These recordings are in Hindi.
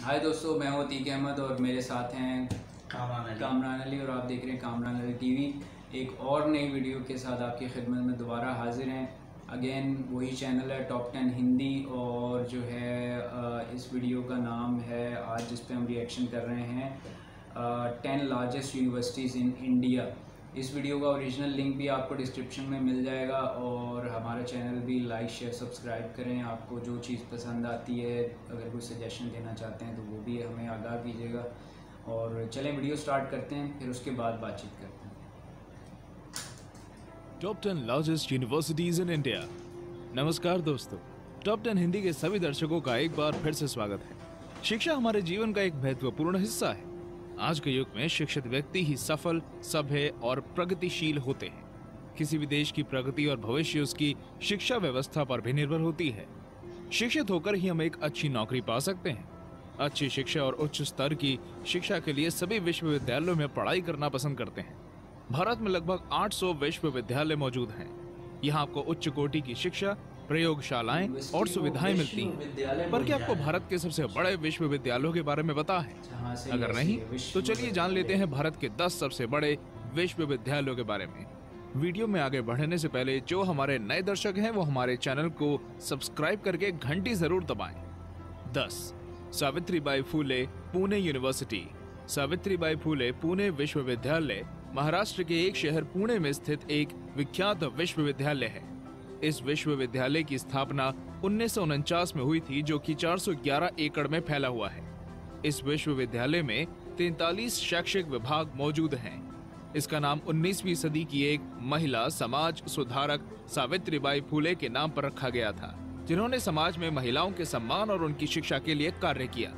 हाय दोस्तों, मैं हूँ अतीक अहमद और मेरे साथ हैं कामरान अली और आप देख रहे हैं कामरान अली टीवी। एक और नई वीडियो के साथ आपकी खिदमत में दोबारा हाजिर हैं। अगेन वही चैनल है टॉप 10 हिंदी और जो है इस वीडियो का नाम है आज जिस पे हम रिएक्शन कर रहे हैं 10 लार्जेस्ट यूनिवर्सिटीज़ इन इंडिया। इस वीडियो का ओरिजिनल लिंक भी आपको डिस्क्रिप्शन में मिल जाएगा और हमारा चैनल भी लाइक शेयर सब्सक्राइब करें। आपको जो चीज़ पसंद आती है, अगर कोई सजेशन देना चाहते हैं तो वो भी हमें आगाह कीजिएगा। और चलें वीडियो स्टार्ट करते हैं, फिर उसके बाद बातचीत करते हैं। Top 10 largest universities in India. नमस्कार दोस्तों, टॉप 10 हिंदी के सभी दर्शकों का एक बार फिर से स्वागत है। शिक्षा हमारे जीवन का एक महत्वपूर्ण हिस्सा है। आज के युग में शिक्षित व्यक्ति ही सफल, सभ्य और प्रगतिशील होते हैं। किसी भी देश की प्रगति और भविष्य उसकी शिक्षा व्यवस्था पर भी निर्भर होती है। शिक्षित होकर ही हम एक अच्छी नौकरी पा सकते हैं। अच्छी शिक्षा और उच्च स्तर की शिक्षा के लिए सभी विश्वविद्यालयों में पढ़ाई करना पसंद करते हैं। भारत में लगभग 800 विश्वविद्यालय मौजूद हैं। यहाँ आपको उच्च कोटि की शिक्षा, प्रयोगशालाएं और सुविधाएं मिलती हैं। पर क्या आपको भारत के सबसे बड़े विश्वविद्यालयों के बारे में पता है? अगर नहीं तो चलिए जान लेते हैं भारत के 10 सबसे बड़े विश्वविद्यालयों के बारे में। वीडियो में आगे बढ़ने से पहले जो हमारे नए दर्शक हैं वो हमारे चैनल को सब्सक्राइब करके घंटी जरूर दबाएं। 10 सावित्रीबाई फुले पुणे यूनिवर्सिटी। सावित्रीबाई फुले पुणे विश्वविद्यालय महाराष्ट्र के एक शहर पुणे में स्थित एक विख्यात विश्वविद्यालय है। इस विश्वविद्यालय की स्थापना 1949 में हुई थी, जो कि 411 एकड़ में फैला हुआ है। इस विश्वविद्यालय में 43 शैक्षिक विभाग मौजूद हैं। इसका नाम 19वीं सदी की एक महिला समाज सुधारक सावित्रीबाई फुले के नाम पर रखा गया था, जिन्होंने समाज में महिलाओं के सम्मान और उनकी शिक्षा के लिए कार्य किया।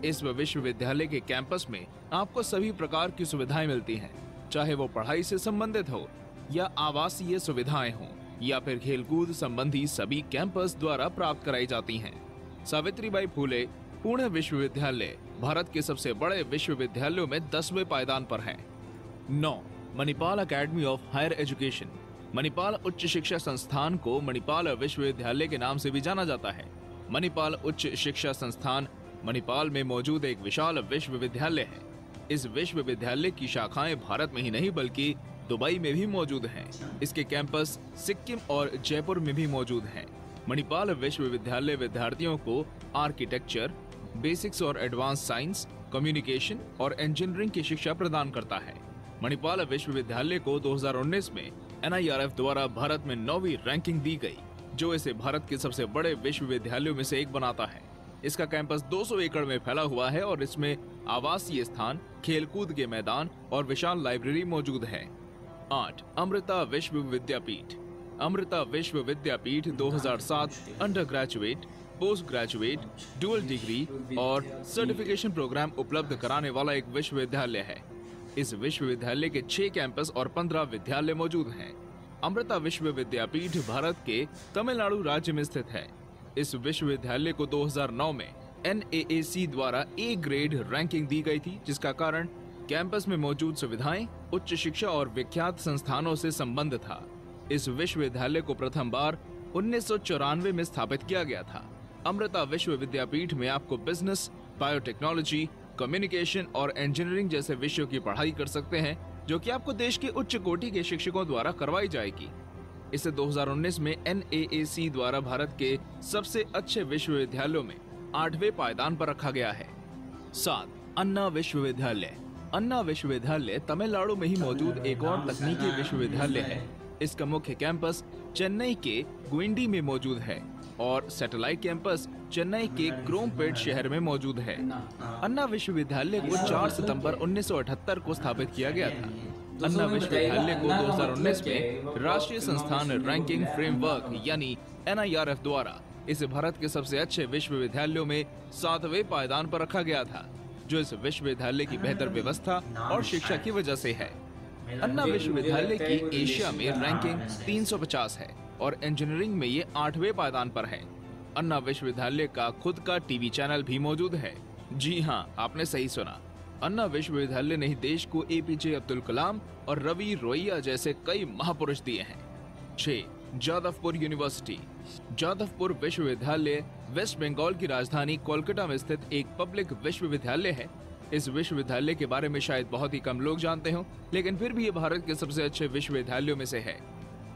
इस विश्वविद्यालय के कैंपस में आपको सभी प्रकार की सुविधाएं मिलती हैं, चाहे वो पढ़ाई से संबंधित हो या आवासीय सुविधाएं हों या फिर खेलकूद संबंधी सभी कैंपस द्वारा प्राप्त कराई जाती हैं। सावित्रीबाई फुले पुणे विश्वविद्यालय भारत के सबसे बड़े विश्वविद्यालयों में 10वें पायदान पर है। 9 Manipal Academy of Higher Education. Manipal उच्च शिक्षा संस्थान को मणिपाल विश्वविद्यालय के नाम से भी जाना जाता है। मणिपाल उच्च शिक्षा संस्थान मणिपाल में मौजूद एक विशाल विश्वविद्यालय है। इस विश्वविद्यालय की शाखाएं भारत में ही नहीं बल्कि दुबई में भी मौजूद हैं। इसके कैंपस सिक्किम और जयपुर में भी मौजूद हैं। मणिपाल विश्वविद्यालय विद्यार्थियों को आर्किटेक्चर, बेसिक्स और एडवांस साइंस, कम्युनिकेशन और इंजीनियरिंग की शिक्षा प्रदान करता है। मणिपाल विश्वविद्यालय को 2019 में NIRF द्वारा भारत में 9वीं रैंकिंग दी गई, जो इसे भारत के सबसे बड़े विश्वविद्यालयों में से एक बनाता है। इसका कैंपस 200 एकड़ में फैला हुआ है और इसमें आवासीय स्थान, खेलकूद के मैदान और विशाल लाइब्रेरी मौजूद है। 8 अमृता विश्व विद्यापीठ। अमृता विश्व विद्यापीठ 2007 under graduate, post graduate, dual degree और सर्टिफिकेशन प्रोग्राम उपलब्ध कराने वाला एक विश्वविद्यालय है। इस विश्वविद्यालय के 6 कैंपस और 15 विद्यालय मौजूद हैं। अमृता विश्व विद्यापीठ भारत के तमिलनाडु राज्य में स्थित है। इस विश्वविद्यालय को 2009 में NAAC द्वारा A ग्रेड रैंकिंग दी गई थी, जिसका कारण कैंपस में मौजूद सुविधाएं, उच्च शिक्षा और विख्यात संस्थानों से संबंध था। इस विश्वविद्यालय को प्रथम बार 1994 में स्थापित किया गया था। अमृता विश्व विद्यापीठ में आपको बिजनेस, बायोटेक्नोलॉजी, कम्युनिकेशन और इंजीनियरिंग जैसे विषयों की पढ़ाई कर सकते हैं, जो कि आपको देश के उच्च कोटि के शिक्षकों द्वारा करवाई जाएगी। इसे 2019 में NAAC द्वारा भारत के सबसे अच्छे विश्वविद्यालयों में 8वें पायदान पर रखा गया है। 7 अन्ना विश्वविद्यालय। अन्ना विश्वविद्यालय तमिलनाडु में ही मौजूद एक और तकनीकी विश्वविद्यालय है। इसका मुख्य कैंपस चेन्नई के गुइंडी में मौजूद है और सैटेलाइट कैंपस चेन्नई के क्रोमपेट शहर में मौजूद है। अन्ना विश्वविद्यालय को 4 सितंबर 1978 को स्थापित किया गया था। अन्ना विश्वविद्यालय को 2019 में राष्ट्रीय संस्थान रैंकिंग फ्रेमवर्क यानी NIRF द्वारा इसे भारत के सबसे अच्छे विश्वविद्यालयों में 7वें पायदान पर रखा गया था, जो इस विश्वविद्यालय की बेहतर व्यवस्था और शिक्षा की वजह से है। अन्ना विश्वविद्यालय की एशिया में रैंकिंग 350 है और इंजीनियरिंग में ये 8वें पायदान पर है। अन्ना विश्वविद्यालय का खुद का टीवी चैनल भी मौजूद है। जी हाँ, आपने सही सुना। अन्ना विश्वविद्यालय ने ही देश को APJ अब्दुल कलाम और रवि रोइया जैसे कई महापुरुष दिए हैं। 6 जादवपुर यूनिवर्सिटी। जादवपुर विश्वविद्यालय वेस्ट बंगाल की राजधानी कोलकाता में स्थित एक पब्लिक विश्वविद्यालय है। इस विश्वविद्यालय के बारे में शायद बहुत ही कम लोग जानते हो, लेकिन फिर भी ये भारत के सबसे अच्छे विश्वविद्यालयों में से है।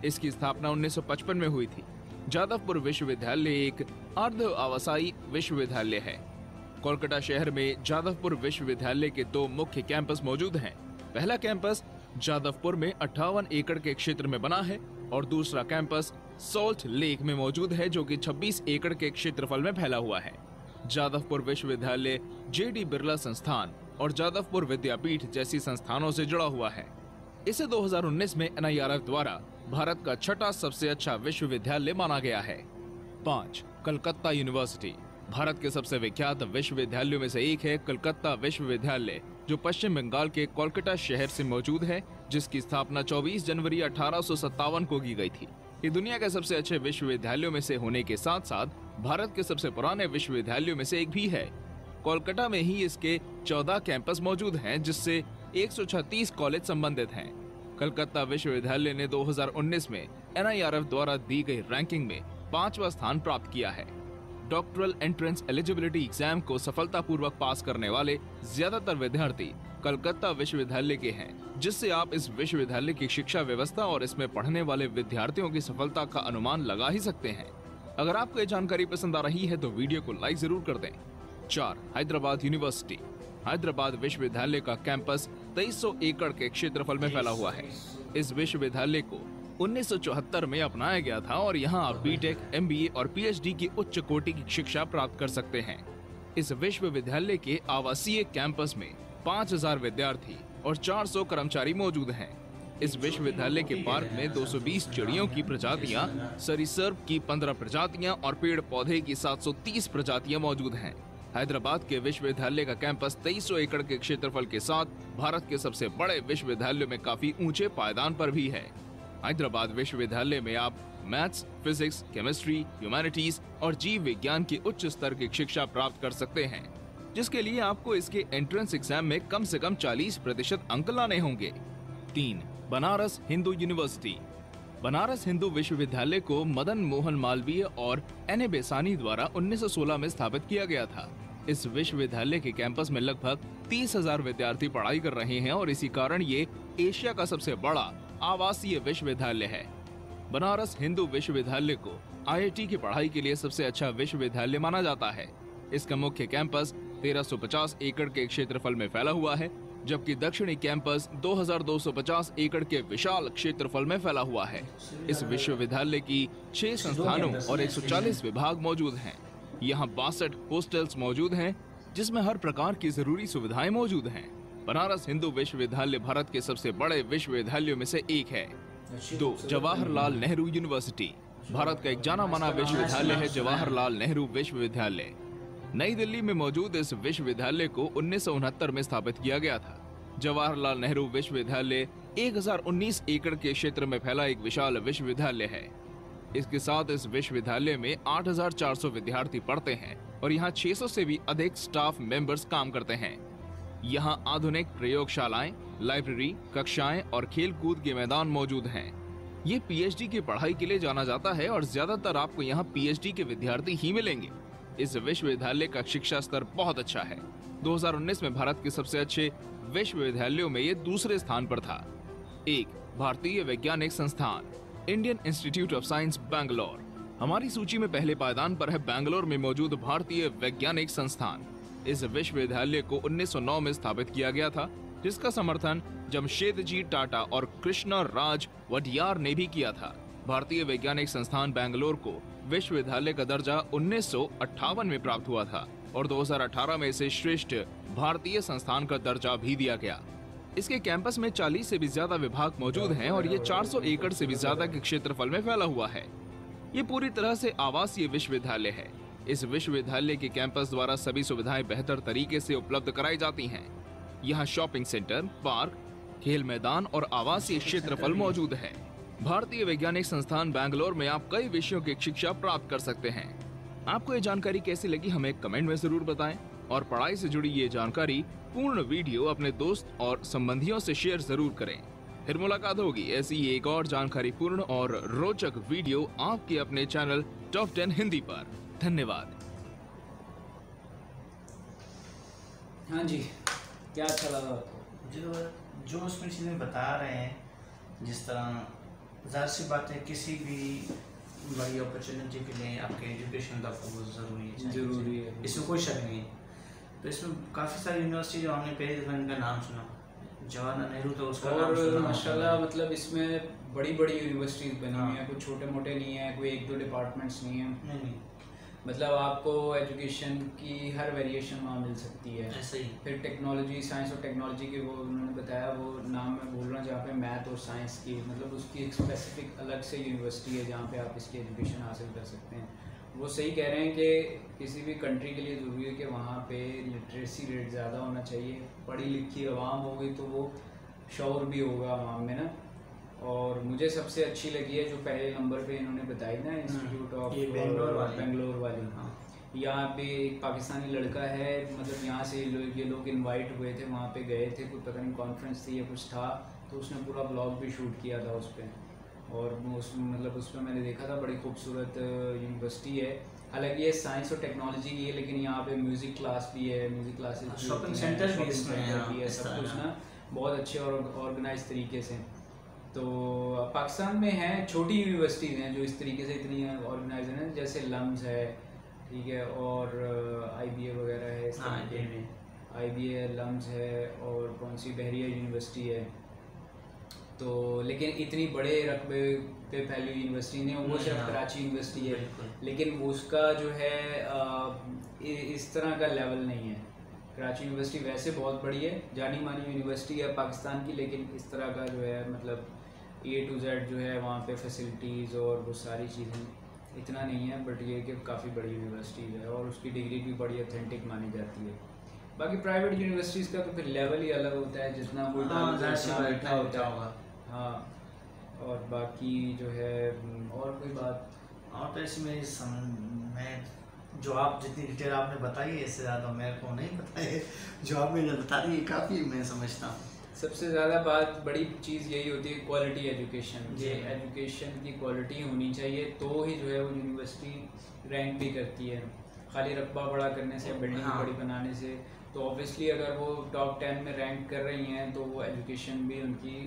इसकी स्थापना 1955 में हुई थी। जादवपुर विश्वविद्यालय एक अर्ध आवासीय विश्वविद्यालय है। कोलकाता शहर में जादवपुर विश्वविद्यालय के 2 मुख्य कैंपस मौजूद हैं। पहला कैंपस जादवपुर में 58 एकड़ के क्षेत्र में बना है और दूसरा कैंपस सॉल्ट लेक में मौजूद है, जो कि 26 एकड़ के क्षेत्रफल में फैला हुआ है। जादवपुर विश्वविद्यालय जेडी बिरला संस्थान और जादवपुर विद्यापीठ जैसी संस्थानों से जुड़ा हुआ है। इसे 2019 में NIRF द्वारा भारत का 6ठा सबसे अच्छा विश्वविद्यालय माना गया है। 5. कलकत्ता यूनिवर्सिटी भारत के सबसे विख्यात विश्वविद्यालयों में से एक है। कलकत्ता विश्वविद्यालय जो पश्चिम बंगाल के कोलकाता शहर से मौजूद है, जिसकी स्थापना 24 जनवरी 1857 को की गई थी। ये दुनिया के सबसे अच्छे विश्वविद्यालयों में से होने के साथ साथ भारत के सबसे पुराने विश्वविद्यालयों में से एक भी है। कोलकाता में ही इसके 14 कैंपस मौजूद हैं, जिससे 136 कॉलेज संबंधित हैं। कलकत्ता विश्वविद्यालय ने 2019 में NIRF द्वारा दी गई रैंकिंग में 5वां स्थान प्राप्त किया है। डॉक्टरल एंट्रेंस एलिजिबिलिटी एग्जाम को सफलतापूर्वक पास करने वाले ज्यादातर विद्यार्थी कलकत्ता विश्वविद्यालय के हैं, जिससे आप इस विश्वविद्यालय की शिक्षा व्यवस्था और इसमें पढ़ने वाले विद्यार्थियों की सफलता का अनुमान लगा ही सकते हैं। अगर आपको ये जानकारी पसंद आ रही है तो वीडियो को लाइक जरूर कर दें। 4. हैदराबाद यूनिवर्सिटी हैदराबाद विश्वविद्यालय का कैंपस 2300 एकड़ के क्षेत्रफल में फैला हुआ है। इस विश्वविद्यालय को 1974 में अपनाया गया था और यहाँ आप BTech, MBA और PhD की उच्च कोटि की शिक्षा प्राप्त कर सकते हैं। इस विश्वविद्यालय के आवासीय कैंपस में 5000 विद्यार्थी और 400 कर्मचारी मौजूद हैं। इस विश्वविद्यालय के पार्क में 220 चिड़ियों की प्रजातियां, सरीसृप की 15 प्रजातियां और पेड़ पौधे की 730 प्रजातियां मौजूद हैं। हैदराबाद के विश्वविद्यालय का कैंपस 2300 एकड़ के क्षेत्रफल के साथ भारत के सबसे बड़े विश्वविद्यालयों में काफी ऊंचे पायदान पर भी है। हैदराबाद विश्वविद्यालय में आप मैथ्स, फिजिक्स, केमिस्ट्री, ह्यूमैनिटीज और जीव विज्ञान की उच्च स्तर की शिक्षा प्राप्त कर सकते हैं, जिसके लिए आपको इसके एंट्रेंस एग्जाम में कम से कम 40% अंक लाने होंगे। 3. बनारस हिंदू यूनिवर्सिटी बनारस हिंदू विश्वविद्यालय को मदन मोहन मालवीय और NA बेसानी द्वारा 1916 में स्थापित किया गया था। इस विश्वविद्यालय के कैंपस में लगभग 30,000 विद्यार्थी पढ़ाई कर रहे हैं और इसी कारण ये एशिया का सबसे बड़ा आवासीय विश्वविद्यालय है। बनारस हिंदू विश्वविद्यालय को IIT की पढ़ाई के लिए सबसे अच्छा विश्वविद्यालय माना जाता है। इसका मुख्य कैंपस 1350 एकड़ के क्षेत्रफल में फैला हुआ है, जबकि दक्षिणी कैंपस 2250 एकड़ के विशाल क्षेत्रफल में फैला हुआ है। इस विश्वविद्यालय की 6 संस्थानों और 140 विभाग मौजूद हैं। यहाँ 62 हॉस्टल्स मौजूद हैं, जिसमें हर प्रकार की जरूरी सुविधाएं मौजूद हैं। बनारस हिंदू विश्वविद्यालय भारत के सबसे बड़े विश्वविद्यालयों में से एक है। 2. जवाहरलाल नेहरू यूनिवर्सिटी भारत का एक जाना माना विश्वविद्यालय है। जवाहरलाल नेहरू विश्वविद्यालय नई दिल्ली में मौजूद इस विश्वविद्यालय को 1969 में स्थापित किया गया था। जवाहरलाल नेहरू विश्वविद्यालय 1019 एकड़ के क्षेत्र में फैला एक विशाल विश्वविद्यालय है। इसके साथ इस विश्वविद्यालय में 8400 विद्यार्थी पढ़ते हैं और यहाँ 600 से भी अधिक स्टाफ मेंबर्स काम करते हैं। यहाँ आधुनिक प्रयोगशालाएं, लाइब्रेरी, कक्षाएं और खेल कूद के मैदान मौजूद हैं। ये PhD की पढ़ाई के लिए जाना जाता है और ज्यादातर आपको यहाँ PhD के विद्यार्थी ही मिलेंगे। इस विश्वविद्यालय का शिक्षा स्तर बहुत अच्छा है। 2019 में भारत के सबसे अच्छे विश्वविद्यालयों में ये दूसरे स्थान पर था। 1. भारतीय वैज्ञानिक संस्थान Indian institute of science Bangalore हमारी सूची में पहले पायदान पर है। बैंगलोर में मौजूद भारतीय वैज्ञानिक संस्थान इस विश्वविद्यालय को 1909 में स्थापित किया गया था, जिसका समर्थन जमशेदजी टाटा और कृष्णा राज वडियार ने भी किया था। भारतीय वैज्ञानिक संस्थान बैंगलोर को विश्वविद्यालय का दर्जा 1958 में प्राप्त हुआ था और 2018 में इसे श्रेष्ठ भारतीय संस्थान का दर्जा भी दिया गया। इसके कैंपस में 40 से भी ज्यादा विभाग मौजूद हैं और ये 400 एकड़ से भी ज्यादा के क्षेत्रफल में फैला हुआ है। ये पूरी तरह से आवासीय विश्वविद्यालय है। इस विश्वविद्यालय के कैंपस द्वारा सभी सुविधाएं बेहतर तरीके से उपलब्ध कराई जाती हैं। यहाँ शॉपिंग सेंटर, पार्क, खेल मैदान और आवासीय क्षेत्रफल मौजूद है। भारतीय वैज्ञानिक संस्थान बैंगलोर में आप कई विषयों की शिक्षा प्राप्त कर सकते हैं। आपको ये जानकारी कैसी लगी हमें कमेंट में जरूर बताएं और पढ़ाई से जुड़ी ये जानकारी पूर्ण वीडियो अपने दोस्त और संबंधियों से शेयर जरूर करें। फिर मुलाकात होगी ऐसी ही एक और जानकारी पूर्ण और रोचक वीडियो आपके अपने चैनल टॉप 10 हिंदी पर। धन्यवाद। हाँ जी, क्या अच्छा लगा आपको? जो उसमें चीज़ें बता रहे हैं, जिस तरह ज़ाहिर सी बात है किसी भी बड़ी अपॉर्चुनिटी के लिए आपके एजुकेशन का बहुत ज़रूरी है, इसमें कोई शक नहीं है। तो इसमें काफ़ी सारी यूनिवर्सिटी जो हमने पहले दफ़ा इनका नाम सुना, जवाहरलाल नेहरू तो उसका नाम सुना माशाल्लाह, मतलब इसमें बड़ी बड़ी यूनिवर्सिटीज़ बनी हुई हैं, कुछ छोटे मोटे नहीं है, कोई एक दो डिपार्टमेंट्स नहीं है। नहीं, मतलब आपको एजुकेशन की हर वेरिएशन वहाँ मिल सकती है। ऐसे ही फिर टेक्नोलॉजी, साइंस और टेक्नोलॉजी की वो उन्होंने बताया, वो नाम मैं बोल रहा हूँ, जहाँ पे मैथ और साइंस की मतलब उसकी एक स्पेसिफिक अलग से यूनिवर्सिटी है जहाँ पे आप इसकी एजुकेशन हासिल कर सकते हैं। वो सही कह रहे हैं कि किसी भी कंट्री के लिए ज़रूरी है कि वहाँ पे लिटरेसी रेट ज़्यादा होना चाहिए, पढ़ी लिखी आवाम होगी तो वो शौर भी होगा आवाम में ना। और मुझे सबसे अच्छी लगी है जो पहले नंबर पे इन्होंने बताई ना, इंस्टीट्यूट ऑफ बेंगलोर वाली। हाँ, यहाँ पे एक पाकिस्तानी लड़का है, मतलब यहाँ से ये लोग इनवाइट हुए थे, वहाँ पे गए थे, कोई पता नहीं कॉन्फ्रेंस थी या कुछ था, तो उसने पूरा ब्लॉग भी शूट किया था उस पर। और मतलब उसमें मैंने देखा था, बड़ी खूबसूरत यूनिवर्सिटी है। हालांकि ये साइंस और टेक्नोलॉजी की है, लेकिन यहाँ पे म्यूज़िक क्लास भी है, म्यूज़िक क्लासेस, शॉपिंग सेंटर भी है, सब कुछ ना बहुत अच्छे और ऑर्गेनाइज तरीके से। तो पाकिस्तान में हैं छोटी यूनिवर्सिटीज़ हैं जो इस तरीके से इतनी ऑर्गेनाइज हैं, जैसे लम्स है, ठीक है, और IBA वगैरह है इस तरीके में, IBA लम्स है, और कौन सी बहरिया यूनिवर्सिटी है। तो लेकिन इतनी बड़े रकबे पे फैली यूनिवर्सिटी नहीं, वो सिर्फ कराची यूनिवर्सिटी है, लेकिन उसका जो है इस तरह का लेवल नहीं है। कराची यूनिवर्सिटी वैसे बहुत बड़ी है, जानी मानी यूनिवर्सिटी है पाकिस्तान की, लेकिन इस तरह का जो है मतलब A to Z जो है वहाँ पे फैसिलिटीज़ और वो सारी चीज़ें इतना नहीं है। बट ये कि काफ़ी बड़ी यूनिवर्सिटी है और उसकी डिग्री भी बड़ी ऑथेंटिक मानी जाती है। बाकी प्राइवेट यूनिवर्सिटीज़ का तो फिर लेवल ही अलग होता है, जितना कोई बैठा होता है। हाँ, और बाकी जो है और कोई बात और तो इसमें मैं जो आप जितनी डिटेल आपने बताई है इससे ज़्यादा मेरे को नहीं पता है, जो आपने बता दी है काफ़ी मैं समझता हूँ। सबसे ज़्यादा बात बड़ी चीज़ यही होती है क्वालिटी एजुकेशन। ये एजुकेशन की क्वालिटी होनी चाहिए तो ही जो है वो यूनिवर्सिटी रैंक भी करती है। खाली रकबा बड़ा करने से, बिल्डिंग बड़ी बनाने से तो ऑब्वियसली अगर वो टॉप 10 में रैंक कर रही हैं तो वो एजुकेशन भी उनकी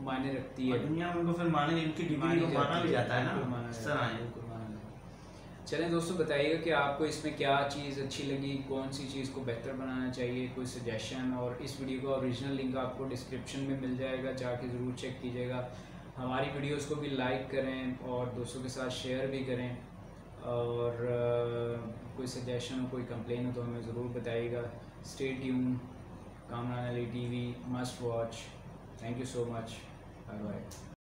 मायने रखती है, दुनिया में उनको फिर माने, उनकी डिग्री को माना भी जाता है ना, इस तरह है। चलें दोस्तों, बताइएगा कि आपको इसमें क्या चीज़ अच्छी लगी, कौन सी चीज़ को बेहतर बनाना चाहिए, कोई सजेशन। और इस वीडियो का ओरिजिनल लिंक आपको डिस्क्रिप्शन में मिल जाएगा, जाके ज़रूर चेक कीजिएगा। हमारी वीडियोस को भी लाइक करें और दोस्तों के साथ शेयर भी करें। और कोई सजेशन हो, कोई कंप्लेन हो तो हमें ज़रूर बताइएगा। Stay tune, Kamran Ali TV must watch. Thank you so much, bye bye.